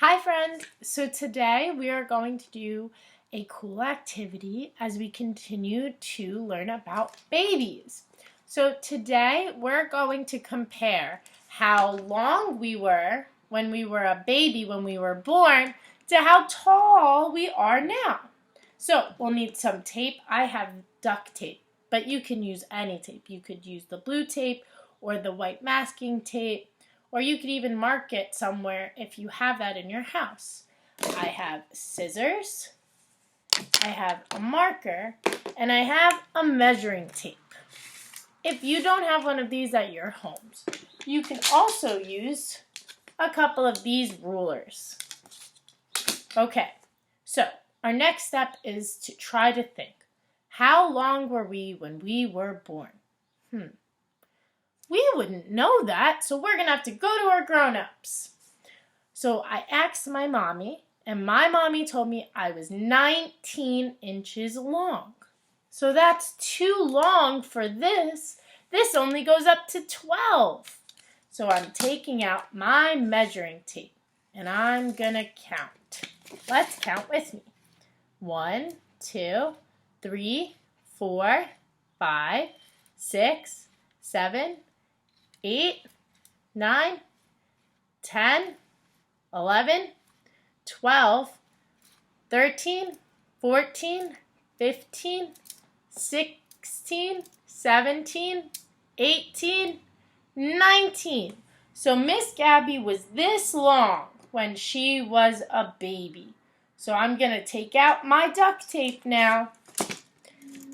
Hi friends! So today we are going to do a cool activity as we continue to learn about babies. So today we're going to compare how long we were when we were a baby, when we were born, to how tall we are now. So we'll need some tape. I have duct tape, but you can use any tape. You could use the blue tape or the white masking tape. Or you could even mark it somewhere if you have that in your house. I have scissors, I have a marker, and I have a measuring tape. If you don't have one of these at your homes, you can also use a couple of these rulers. Okay, so our next step is to try to think. How long were we when we were born? We wouldn't know that, so we're going to have to go to our grown-ups. So I asked my mommy, and my mommy told me I was 19 inches long. So that's too long for this. This only goes up to 12. So I'm taking out my measuring tape, and I'm going to count. Let's count with me. 1, 2, 3, 4, 5, 6, 7, 8, 9, 10, 11, 12, 13, 14, 15, 16, 17, 18, 19. So Miss Gabby was this long when she was a baby. So I'm going to take out my duct tape now,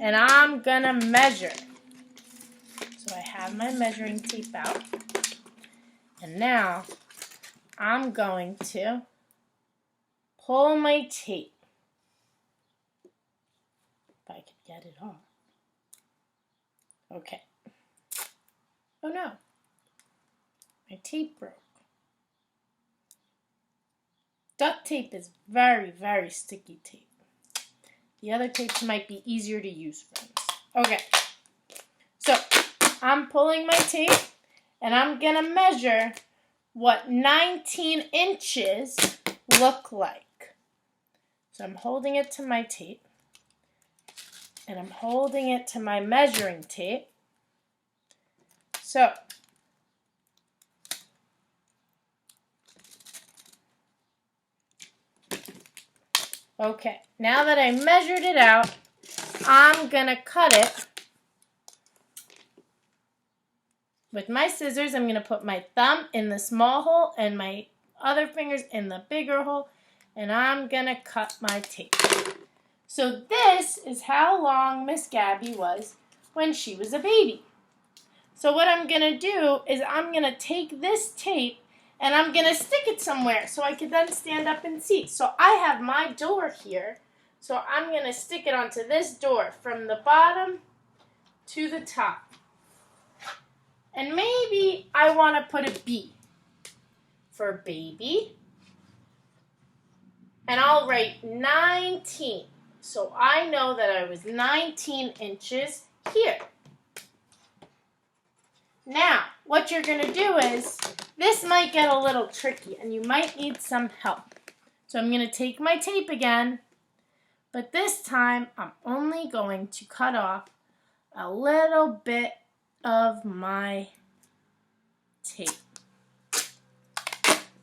and I'm going to measure. So I have my measuring tape out, and now I'm going to pull my tape, if I could get it off. Okay. Oh no, my tape broke. Duct tape is very, very sticky tape. The other tapes might be easier to use, friends. Okay, so I'm pulling my tape, and I'm going to measure what 19 inches look like. So I'm holding it to my tape, and I'm holding it to my measuring tape. So okay, now that I measured it out, I'm going to cut it with my scissors. I'm going to put my thumb in the small hole and my other fingers in the bigger hole, and I'm going to cut my tape. So this is how long Miss Gabby was when she was a baby. So what I'm going to do is I'm going to take this tape and I'm going to stick it somewhere so I can then stand up and see. So I have my door here, so I'm going to stick it onto this door from the bottom to the top. And maybe I want to put a B for baby. And I'll write 19. So I know that I was 19 inches here. Now, what you're going to do is, this might get a little tricky and you might need some help. So I'm going to take my tape again, but this time I'm only going to cut off a little bit of my tape.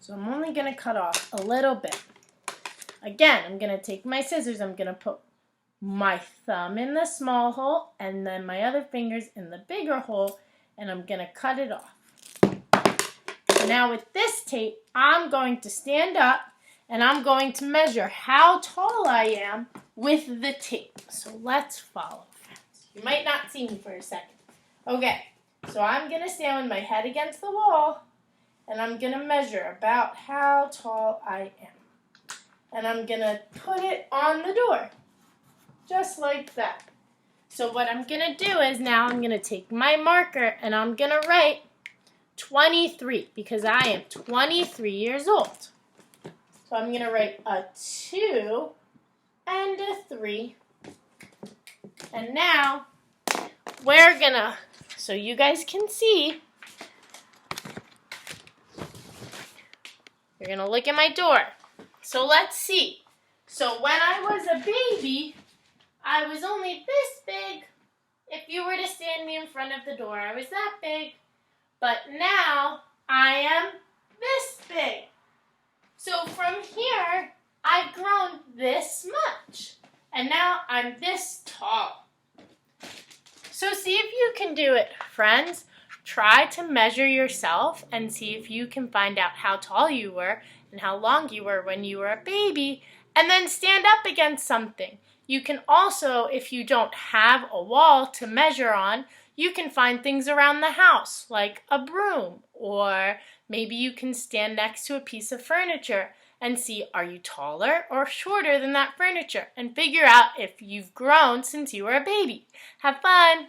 So I'm only going to cut off a little bit. Again, I'm going to take my scissors, I'm going to put my thumb in the small hole and then my other fingers in the bigger hole, and I'm going to cut it off. Now with this tape, I'm going to stand up and I'm going to measure how tall I am with the tape. So let's follow, friends. You might not see me for a second. Okay, so I'm going to stand with my head against the wall, and I'm going to measure about how tall I am. And I'm going to put it on the door, just like that. So what I'm going to do is now I'm going to take my marker and I'm going to write 23 because I am 23 years old. So I'm going to write a 2 and a 3. And now we're going to, so you guys can see, You're going to look at my door. So let's see. So when I was a baby, I was only this big. If you were to stand me in front of the door, I was that big. But now I am this big. So from here, I've grown this much. And now I'm this tall. So see if you can do it, friends. Try to measure yourself and see if you can find out how tall you were and how long you were when you were a baby, and then stand up against something. You can also, if you don't have a wall to measure on, you can find things around the house, like a broom, or maybe you can stand next to a piece of furniture and see, are you taller or shorter than that furniture, and figure out if you've grown since you were a baby. Have fun!